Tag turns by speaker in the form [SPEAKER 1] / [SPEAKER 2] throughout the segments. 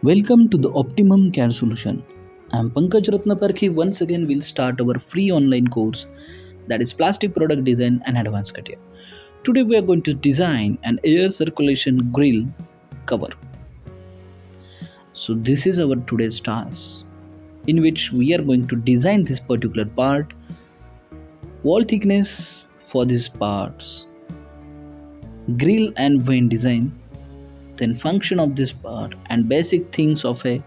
[SPEAKER 1] Welcome to the Optimum Care Solution. I'm Pankaj Ratnaparkhi. Once again, we'll start our free online course that is Plastic Product Design and Advance CATIA. Today, we are going to design an air circulation grill cover. So, this is our today's task in which we are going to design this particular part, wall thickness for these parts, grill and vent design, then function of this part, and basic things of a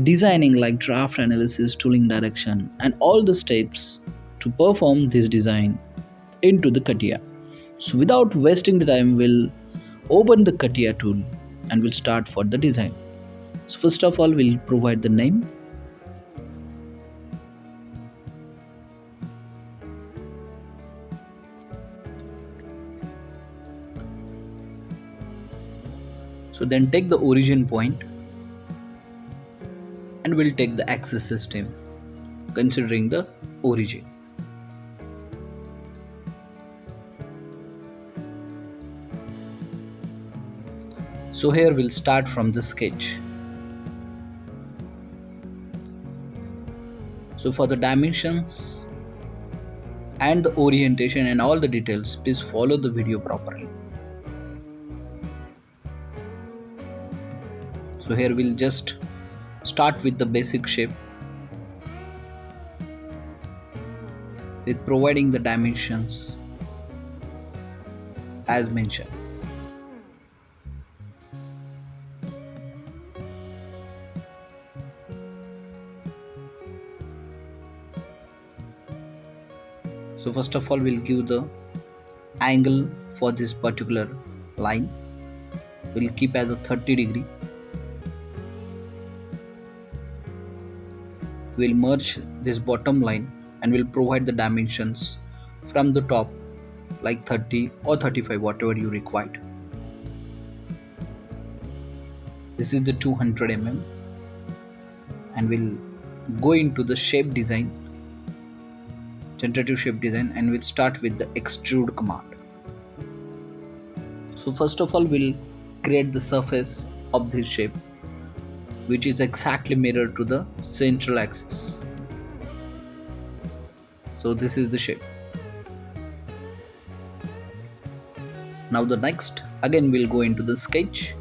[SPEAKER 1] designing like draft analysis, tooling direction, and all the steps to perform this design into the CATIA. So without wasting the time, we'll open the CATIA tool and we'll start for the design. So first of all, we'll provide the name. So then take the origin point and we'll take the axis system considering the origin. So here we'll start from the sketch. So for the dimensions and the orientation and all the details, please follow the video properly. So here we'll just start with the basic shape with providing the dimensions as mentioned. So first of all, we'll give the angle for this particular line. We'll keep as a 30 degree. We'll merge this bottom line and we'll provide the dimensions from the top like 30 or 35, whatever you required. This is the 200 mm and we'll go into the shape design, generative shape design, and we'll start with the extrude command. So first of all, we'll create the surface of this shape which is exactly mirrored to the central axis. So this is the shape. Now the next, again we'll go into the sketch.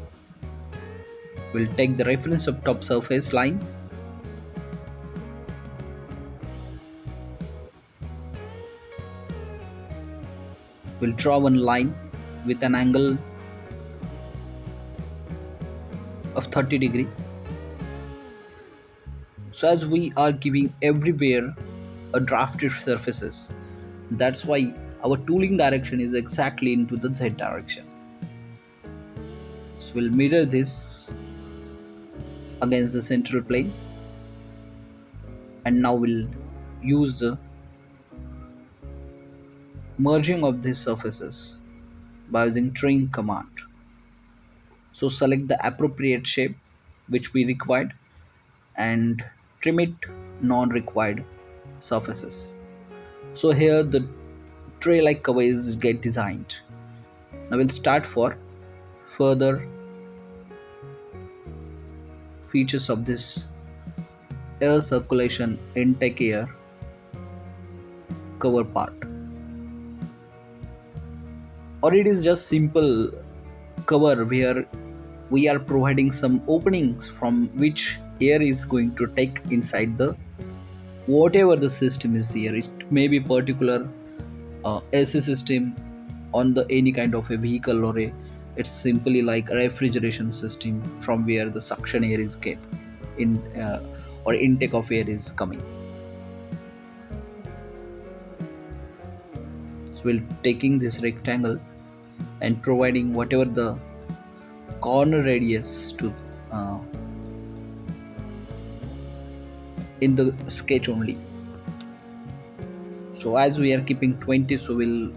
[SPEAKER 1] We'll take the reference of top surface line. We'll draw one line with an angle of 30 degree. So as we are giving everywhere a drafted surfaces, that's why our tooling direction is exactly into the Z direction. So we'll mirror this against the central plane, and now we'll use the merging of these surfaces by using trim command. So select the appropriate shape which we required and trim it non-required surfaces. So here the tray like cover is get designed. Now we'll start for further features of this air circulation intake air cover part. Or it is just simple cover where we are providing some openings from which air is going to take inside the whatever the system is here. It may be particular AC system on the any kind of a vehicle, or it's simply like a refrigeration system from where the suction air is get in or intake of air is coming. So we'll taking this rectangle and providing whatever the corner radius to in the sketch only. So as we are keeping 20, so we'll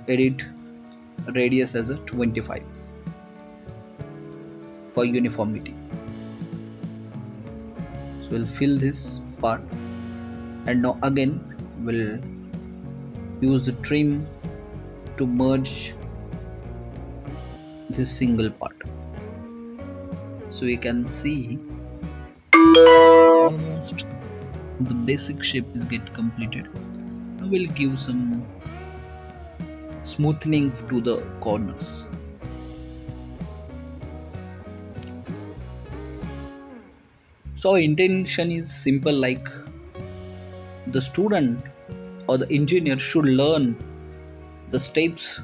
[SPEAKER 1] edit radius as a 25 for uniformity. So we'll fill this part, and now again we'll use the trim to merge this single part. So you can see almost the basic shape is get completed. Now we'll give some smoothening to the corners. So our intention is simple, like the student or the engineer should learn the steps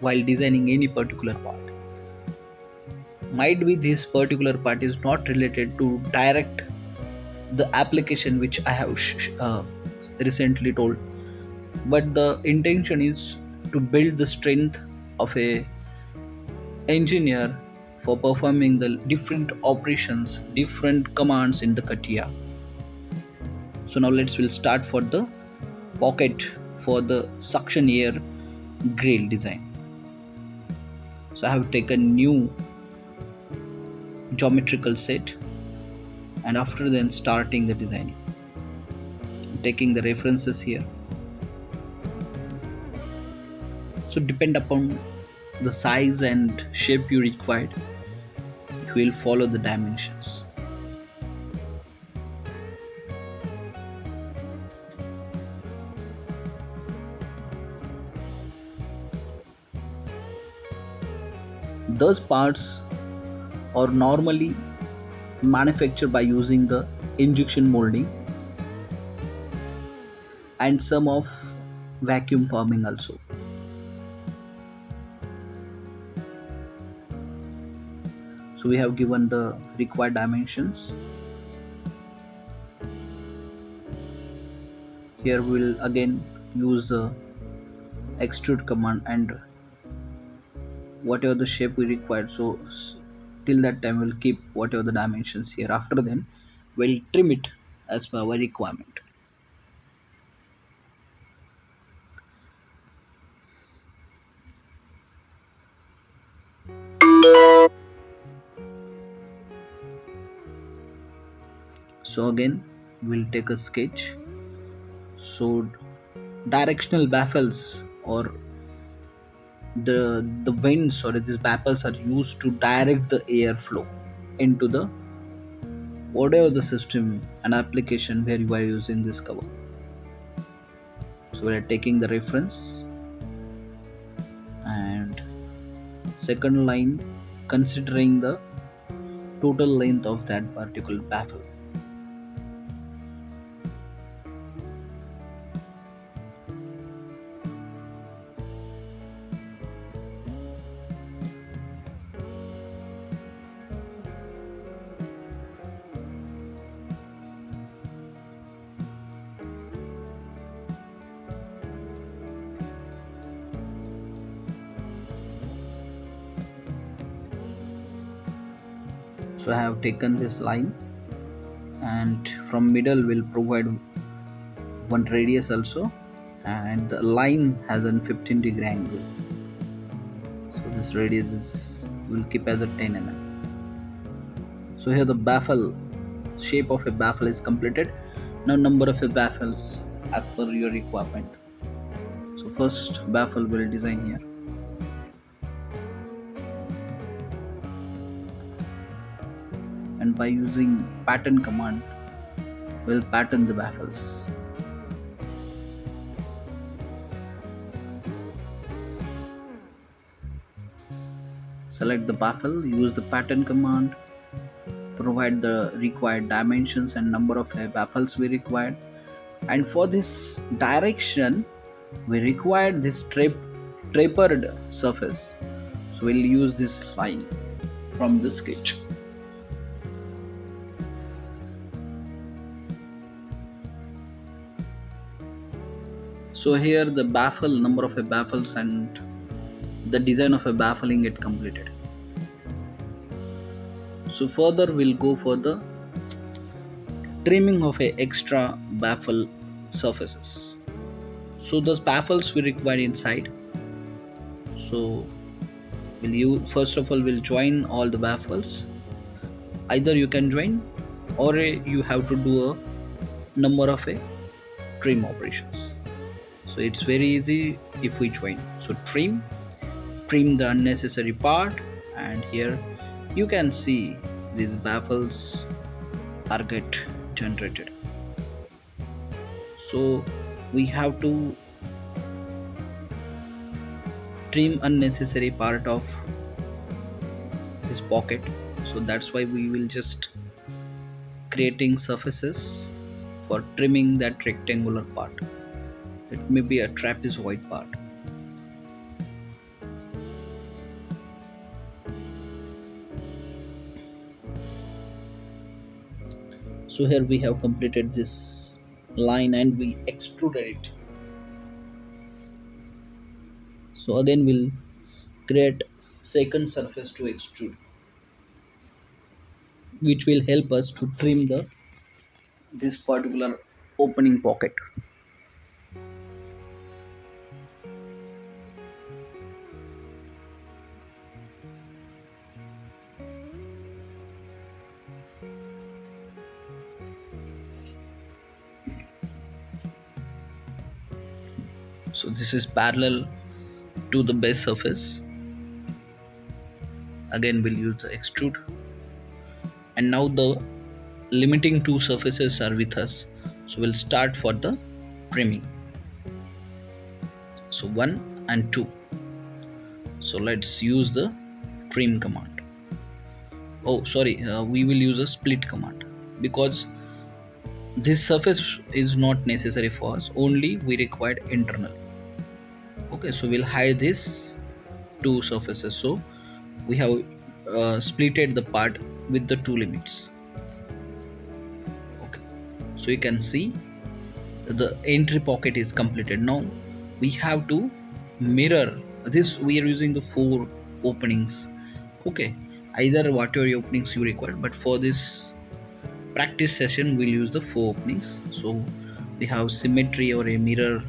[SPEAKER 1] while designing any particular part. Might be this particular part is not related to direct the application which I have recently told, but the intention is to build the strength of a engineer for performing the different operations, different commands in the CATIA. So now we'll start for the pocket for the suction air grill design. So I have taken new geometrical set, and after then starting the designing, taking the references here. So depend upon the size and shape you required, it will follow the dimensions. Those parts are normally manufactured by using the injection molding and some of vacuum forming also. So we have given the required dimensions. Here we will again use the extrude command and whatever the shape we require. So till that time we'll keep whatever the dimensions here. After then we'll trim it as per our requirement. So again we'll take a sketch. So directional baffles or the vents or these baffles are used to direct the airflow into the whatever the system and application where you are using this cover. So we are taking the reference and second line considering the total length of that particular baffle. So I have taken this line and from middle will provide one radius also, and the line has a 15-degree angle. So this radius is will keep as a 10 mm. So here the baffle shape of a baffle is completed. Now number of a baffles as per your requirement. So first baffle will design here. And by using pattern command we'll pattern the baffles. Select the baffle, use the pattern command, provide the required dimensions and number of baffles we required, and for this direction we required this tapered surface. So we'll use this line from the sketch. So here the baffle, number of a baffles and the design of a baffling get completed. So further we'll go for the trimming of a extra baffle surfaces. So those baffles we require inside. So first of all we'll join all the baffles. Either you can join or you have to do a number of a trim operations. So it's very easy if we join. So trim the unnecessary part, and here you can see these baffles are get generated. So we have to trim unnecessary part of this pocket. So that's why we will just creating surfaces for trimming that rectangular part. It may be a trapezoid part. So here we have completed this line and we extruded it. So again we'll create second surface to extrude, which will help us to trim the this particular opening pocket. So this is parallel to the base surface. Again we'll use the extrude, and now the limiting two surfaces are with us. So we'll start for the trimming. So 1 and 2. So let's use the trim command. Oh sorry, we will use a split command because this surface is not necessary for us, only we required internal. Okay, so we'll hide this two surfaces. So we have splitted the part with the two limits. Okay, so you can see the entry pocket is completed. Now we have to mirror this. We are using the 4 openings. Okay, either whatever openings you require, but for this practice session we'll use the 4 openings. So we have symmetry or a mirror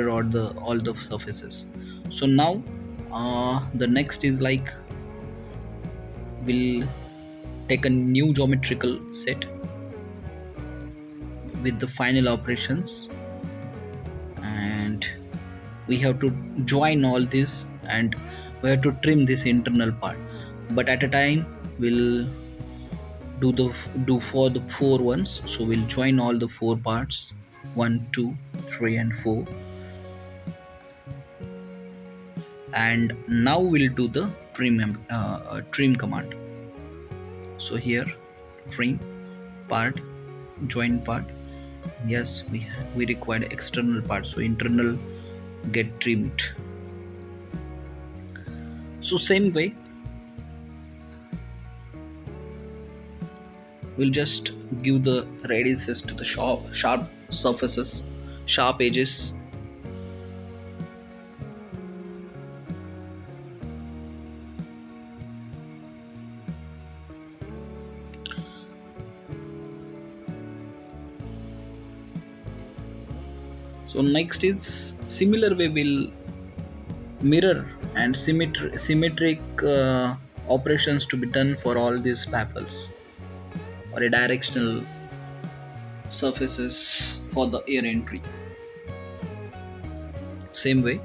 [SPEAKER 1] or the all the surfaces. So now the next is like we'll take a new geometrical set with the final operations, and we have to join all this and we have to trim this internal part, but at a time we'll do for the 4 ones. So we'll join all the 4 parts, 1 2 3 and 4, and now we'll do the trim command. So here trim part, join part. Yes, we require external part, so internal get trimmed. So same way we'll just give the radiuses to the sharp surfaces, sharp edges. So next is similar way we'll mirror and symmetric operations to be done for all these baffles or a directional surfaces for the air entry. Same way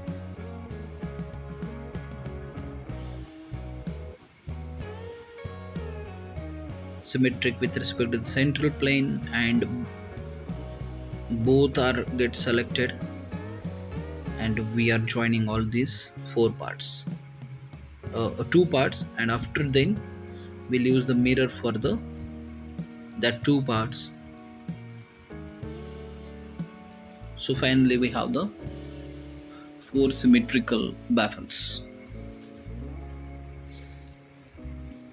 [SPEAKER 1] symmetric with respect to the central plane, and both are get selected, and we are joining all these 4 parts, 2 parts, and after then we'll use the mirror for the that 2 parts. So finally we have the 4 symmetrical baffles.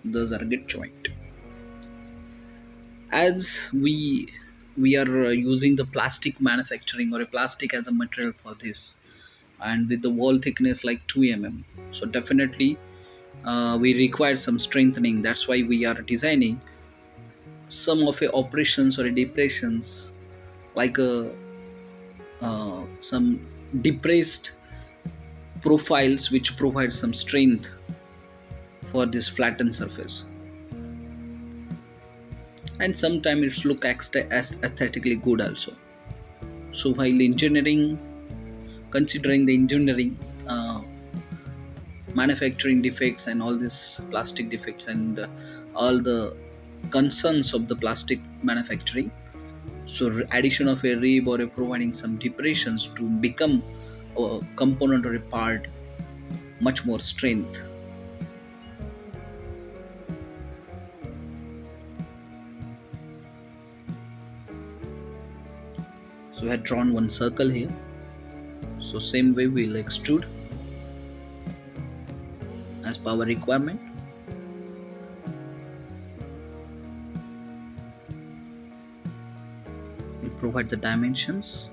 [SPEAKER 1] Those are get joined. As we are using the plastic manufacturing or a plastic as a material for this, and with the wall thickness like 2 mm, so definitely we require some strengthening. That's why we are designing some of the operations or depressions, like some depressed profiles which provide some strength for this flattened surface, and sometimes it's look aesthetically good also. So while considering the engineering manufacturing defects and all these plastic defects and all the concerns of the plastic manufacturing. So addition of a rib or a providing some depressions to become a component or a part much more strength. So we had drawn one circle here. So same way we'll extrude as per our requirement. We'll provide the dimensions.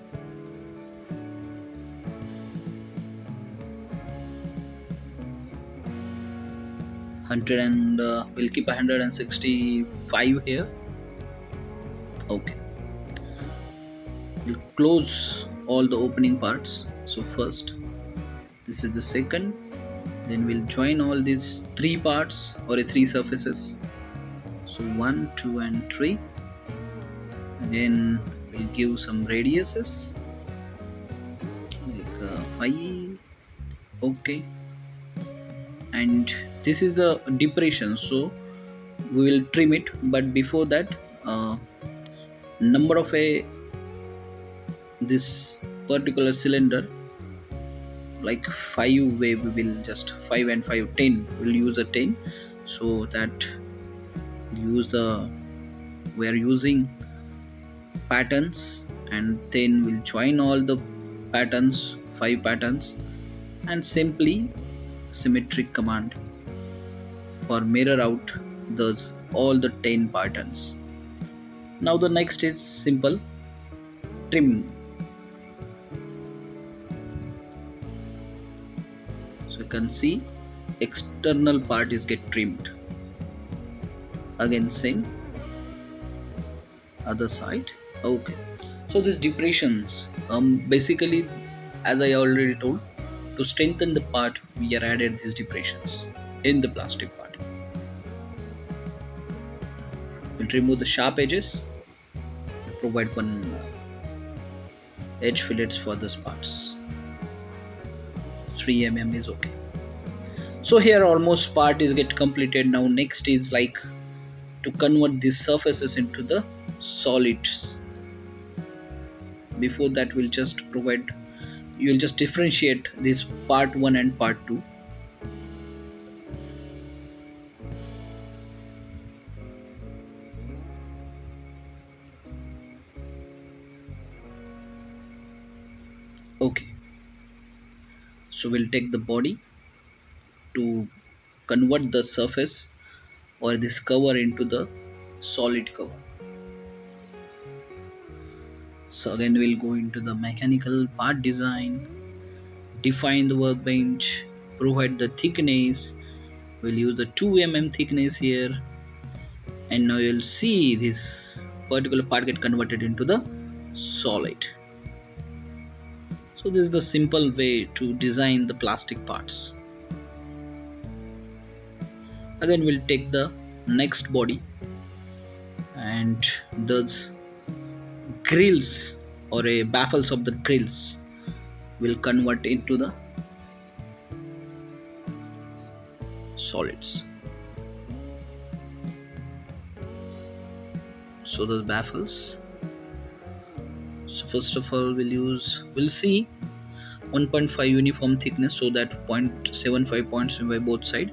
[SPEAKER 1] We'll keep 165 here. Okay. We'll close all the opening parts. So first, this is the second. Then we'll join all these three parts or three surfaces. So 1, 2 and 3. Again we'll give some radiuses like 5. Okay. And this is the depression, so we will trim it, but before that number of this particular cylinder, like 5 way, we will just 5 and 5 10, we'll use a 10, so that we are using patterns, and then we'll join all the patterns, 5 patterns, and simply symmetric command for mirror out those all the 10 patterns. Now the next is simple trim. So you can see external part is get trimmed. Again same other side. Okay. So these depressions basically, as I already told, to strengthen the part we are added these depressions in the plastic part. We'll remove the sharp edges, provide one edge fillets for these parts. 3 mm is okay. So here almost part is get completed. Now next is like to convert these surfaces into the solids. Before that we'll just provide, you will just differentiate this part 1 and part 2. Okay, so we'll take the body to convert the surface or this cover into the solid cover. So again we'll go into the mechanical part design, define the workbench, provide the thickness. We'll use the 2 mm thickness here, and now you'll see this particular part get converted into the solid. So this is the simple way to design the plastic parts. Again we'll take the next body, and those grills or baffles of the grills will convert into the solids. So those baffles, so first of all we'll see 1.5 uniform thickness, so that 0.75 points by both side.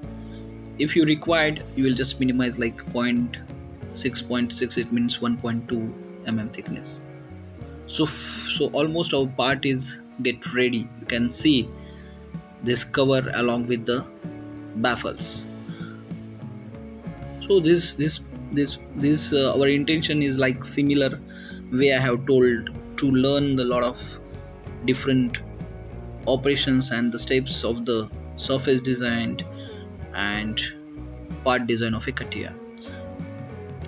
[SPEAKER 1] If you required, you will just minimize like 0.6, it means 1.2 mm thickness. So almost our part is get ready. You can see this cover along with the baffles. So this our intention is like similar way I have told, to learn a lot of different operations and the steps of the surface design and part design of a CATIA.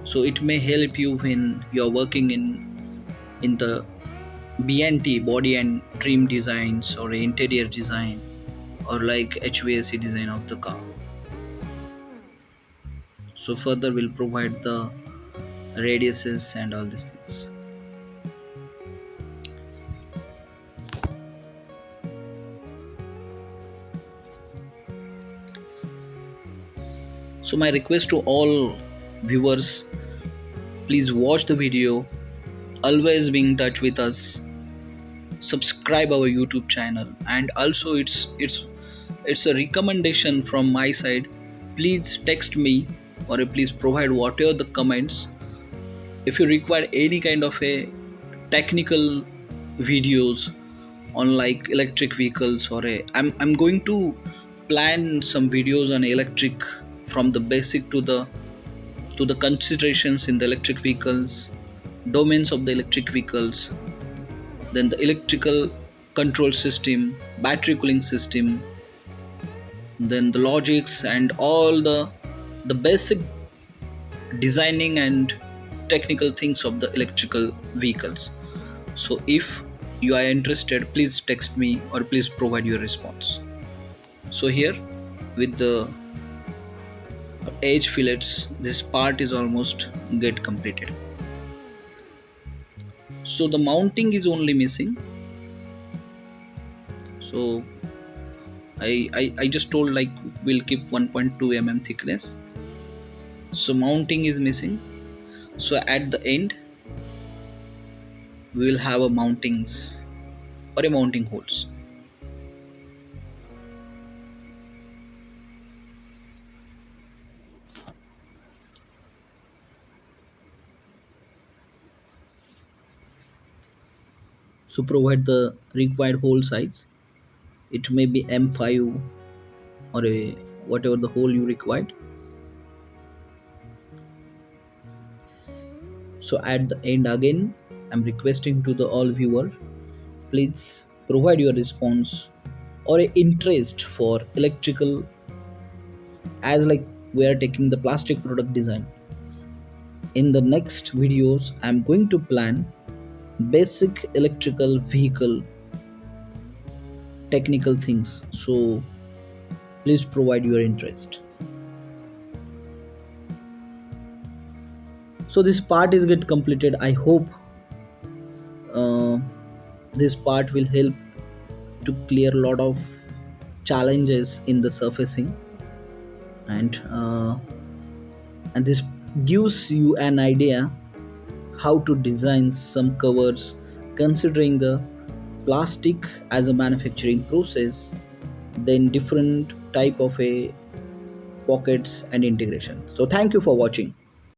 [SPEAKER 1] So it may help you when you are working in the BNT, body and trim designs, or interior design, or like HVAC design of the car. So further we'll provide the radiuses and all these things. So my request to all viewers, please watch the video, always be in touch with us, subscribe our YouTube channel, and also it's a recommendation from my side. Please text me or please provide whatever the comments. If you require any kind of a technical videos on like electric vehicles or I'm going to plan some videos on electric, from the basic to the considerations in the electric vehicles, domains of the electric vehicles, then the electrical control system, battery cooling system, then the logics and all the basic designing and technical things of the electrical vehicles. So if you are interested, please text me or please provide your response. So here with the edge fillets, this part is almost get completed. So the mounting is only missing. So I just told like we'll keep 1.2 mm thickness. So mounting is missing. So at the end we will have a mountings or a mounting holes. So provide the required hole size. It may be M5 or a whatever the hole you required. So at the end again, I'm requesting to the all viewer, please provide your response or a interest for electrical, as like we are taking the plastic product design. In the next videos I'm going to plan basic electrical vehicle technical things. So please provide your interest. So this part is get completed. I hope uh, this part will help to clear a lot of challenges in the surfacing, and this gives you an idea how to design some covers considering the plastic as a manufacturing process, then different type of a pockets and integration. So thank you for watching.